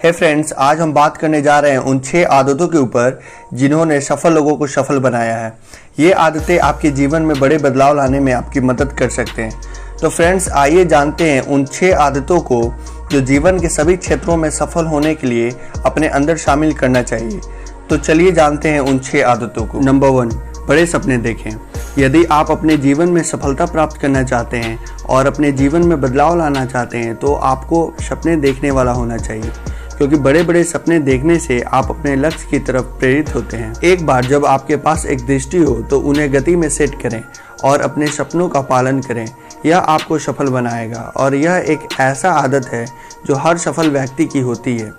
हे friends, आज हम बात करने जा रहे हैं उन 6 आदतों के ऊपर जिन्होंने सफल लोगों को सफल बनाया है। ये आदतें आपके जीवन में बड़े बदलाव लाने में आपकी मदद कर सकते हैं। तो फ्रेंड्स, आइए जानते हैं उन 6 आदतों को जो जीवन के सभी क्षेत्रों में सफल होने के लिए अपने अंदर शामिल करना चाहिए। तो चलिए जानते हैं उन 6 आदतों को। नंबर 1, बड़े सपने देखें। यदि आप अपने जीवन में सफलता प्राप्त करना चाहते हैं और अपने जीवन में बदलाव लाना चाहते हैं तो आपको सपने देखने वाला होना चाहिए, क्योंकि बड़े बड़े सपने देखने से आप अपने लक्ष्य की तरफ प्रेरित होते हैं। एक बार जब आपके पास एक दृष्टि हो तो उन्हें गति में सेट करें और अपने सपनों का पालन करें। यह आपको सफल बनाएगा और यह एक ऐसा आदत है जो हर सफल व्यक्ति की होती है।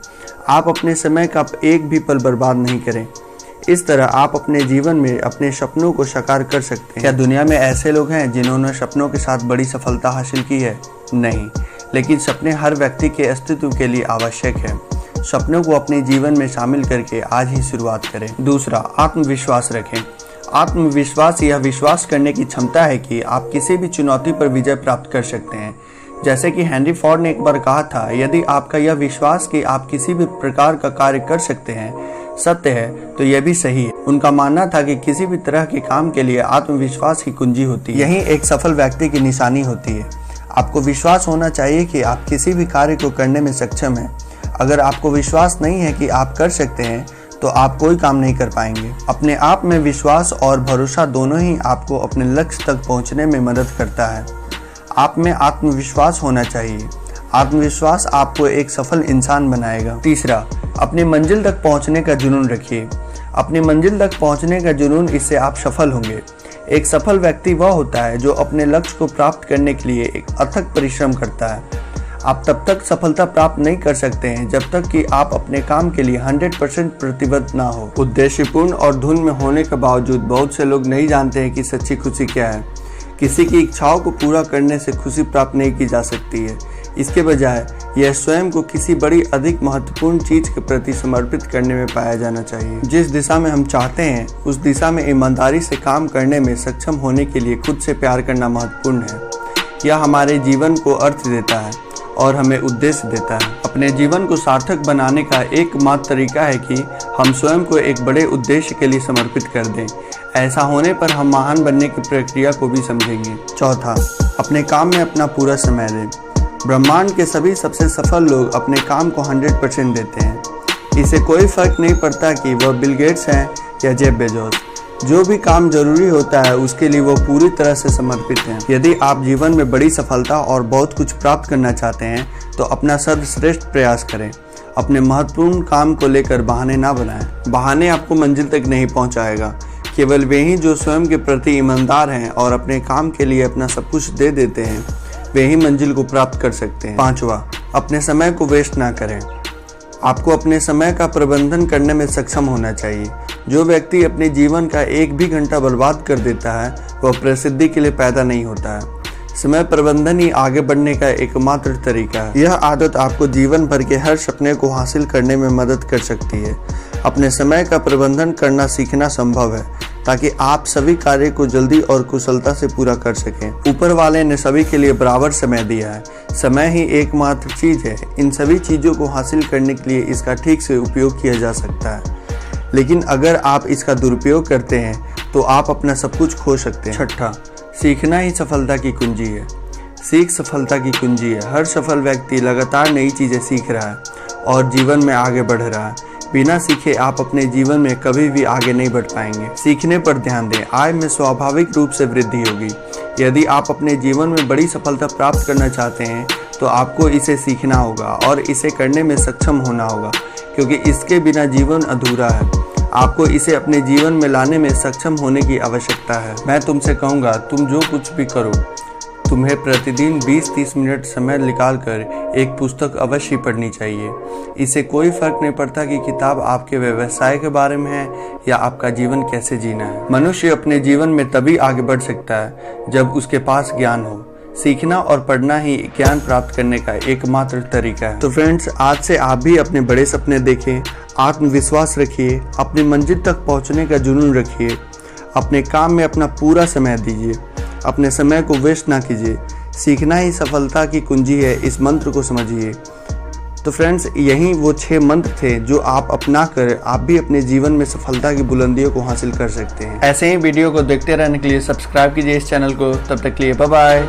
आप अपने समय का एक भी पल बर्बाद नहीं करें। इस तरह आप अपने जीवन में अपने सपनों को साकार कर सकते हैं। क्या दुनिया में ऐसे लोग हैं जिन्होंने सपनों के साथ बड़ी सफलता हासिल की है? नहीं, लेकिन सपने हर व्यक्ति के अस्तित्व के लिए आवश्यक है। सपनों को अपने जीवन में शामिल करके आज ही शुरुआत करें। दूसरा, आत्मविश्वास रखें। आत्मविश्वास यह विश्वास करने की क्षमता है कि आप किसी भी चुनौती पर विजय प्राप्त कर सकते हैं। जैसे कि हेनरी फोर्ड ने एक बार कहा था, यदि आपका यह विश्वास कि आप किसी भी प्रकार का कार्य कर सकते हैं सत्य है तो यह भी सही है। उनका मानना था कि किसी भी तरह के काम के लिए आत्मविश्वास की कुंजी होती है। यही एक सफल व्यक्ति की निशानी होती है। आपको विश्वास होना चाहिए कि आप किसी भी कार्य को करने में सक्षम हैं। अगर आपको विश्वास नहीं है कि आप कर सकते हैं तो आप कोई काम नहीं कर पाएंगे। अपने आप में विश्वास और भरोसा दोनों ही आपको अपने लक्ष्य तक पहुंचने में मदद करता है। आप में आत्मविश्वास होना चाहिए। आत्मविश्वास आपको एक सफल इंसान बनाएगा। तीसरा, अपनी मंजिल तक पहुंचने का जुनून रखिए। अपनी मंजिल तक पहुंचने का जुनून, इससे आप सफल होंगे। एक सफल व्यक्ति वह होता है जो अपने लक्ष्य को प्राप्त करने के लिए एक अथक परिश्रम करता है। आप तब तक सफलता प्राप्त नहीं कर सकते हैं जब तक कि आप अपने काम के लिए 100% प्रतिबद्ध ना हो। उद्देश्यपूर्ण और धुन में होने के बावजूद बहुत से लोग नहीं जानते हैं कि सच्ची खुशी क्या है। किसी की इच्छाओं को पूरा करने से खुशी प्राप्त नहीं की जा सकती है। इसके बजाय यह स्वयं को किसी बड़ी अधिक महत्वपूर्ण चीज के प्रति समर्पित करने में पाया जाना चाहिए। जिस दिशा में हम चाहते हैं उस दिशा में ईमानदारी से काम करने में सक्षम होने के लिए खुद से प्यार करना महत्वपूर्ण है। यह हमारे जीवन को अर्थ देता है और हमें उद्देश्य देता है। अपने जीवन को सार्थक बनाने का एकमात्र तरीका है कि हम स्वयं को एक बड़े उद्देश्य के लिए समर्पित कर दें। ऐसा होने पर हम महान बनने की प्रक्रिया को भी समझेंगे। चौथा, अपने काम में अपना पूरा समय दें। ब्रह्मांड के सभी सबसे सफल लोग अपने काम को 100% देते हैं। इसे कोई फर्क नहीं पड़ता कि वह बिल गेट्स हैं या जेफ बेजोस। जो भी काम जरूरी होता है उसके लिए वो पूरी तरह से समर्पित हैं। यदि आप जीवन में बड़ी सफलता और बहुत कुछ प्राप्त करना चाहते हैं तो अपना सर्वश्रेष्ठ प्रयास करें। अपने महत्वपूर्ण काम को लेकर बहाने ना बनाएं। बहाने आपको मंजिल तक नहीं पहुंचाएगा। केवल वे ही जो स्वयं के प्रति ईमानदार हैं और अपने काम के लिए अपना सब कुछ दे देते हैं वे ही मंजिल को प्राप्त कर सकते हैं। पांचवा, अपने समय को वेस्ट ना करें। आपको अपने समय का प्रबंधन करने में सक्षम होना चाहिए। जो व्यक्ति अपने जीवन का एक भी घंटा बर्बाद कर देता है वह प्रसिद्धि के लिए पैदा नहीं होता है। समय प्रबंधन ही आगे बढ़ने का एकमात्र तरीका है। यह आदत आपको जीवन भर के हर सपने को हासिल करने में मदद कर सकती है। अपने समय का प्रबंधन करना सीखना संभव है ताकि आप सभी कार्य को जल्दी और कुशलता से पूरा कर सकें। ऊपर वाले ने सभी के लिए बराबर समय दिया है। समय ही एकमात्र चीज है। इन सभी चीजों को हासिल करने के लिए इसका ठीक से उपयोग किया जा सकता है, लेकिन अगर आप इसका दुरुपयोग करते हैं तो आप अपना सब कुछ खो सकते हैं। छठा, सीखना ही सफलता की कुंजी है। सीख सफलता की कुंजी है। हर सफल व्यक्ति लगातार नई चीजें सीख रहा है और जीवन में आगे बढ़ रहा है। बिना सीखे आप अपने जीवन में कभी भी आगे नहीं बढ़ पाएंगे। सीखने पर ध्यान दें। आय में स्वाभाविक रूप से वृद्धि होगी। यदि आप अपने जीवन में बड़ी सफलता प्राप्त करना चाहते हैं तो आपको इसे सीखना होगा और इसे करने में सक्षम होना होगा, क्योंकि इसके बिना जीवन अधूरा है। आपको इसे अपने जीवन में लाने में सक्षम होने की आवश्यकता है। मैं तुमसे कहूँगा, तुम जो कुछ भी करो, तुम्हें प्रतिदिन 20-30 मिनट समय निकालकर एक पुस्तक अवश्य पढ़नी चाहिए। इससे कोई फर्क नहीं पड़ता कि किताब आपके व्यवसाय के बारे में है या आपका जीवन कैसे जीना है। मनुष्य अपने जीवन में तभी आगे बढ़ सकता है जब उसके पास ज्ञान हो। सीखना और पढ़ना ही ज्ञान प्राप्त करने का एकमात्र तरीका है। तो फ्रेंड्स, आज से आप भी अपने बड़े सपने देखें, आत्मविश्वास रखिए, अपनी मंजिल तक पहुंचने का जुनून रखिए, अपने काम में अपना पूरा समय दीजिए, अपने समय को वेस्ट ना कीजिए। सीखना ही सफलता की कुंजी है, इस मंत्र को समझिए। तो फ्रेंड्स, यही वो 6 मंत्र थे जो आप अपना कर आप भी अपने जीवन में सफलता की बुलंदियों को हासिल कर सकते हैं। ऐसे ही वीडियो को देखते रहने के लिए सब्सक्राइब कीजिए इस चैनल को। तब तक के लिए बाय बाय।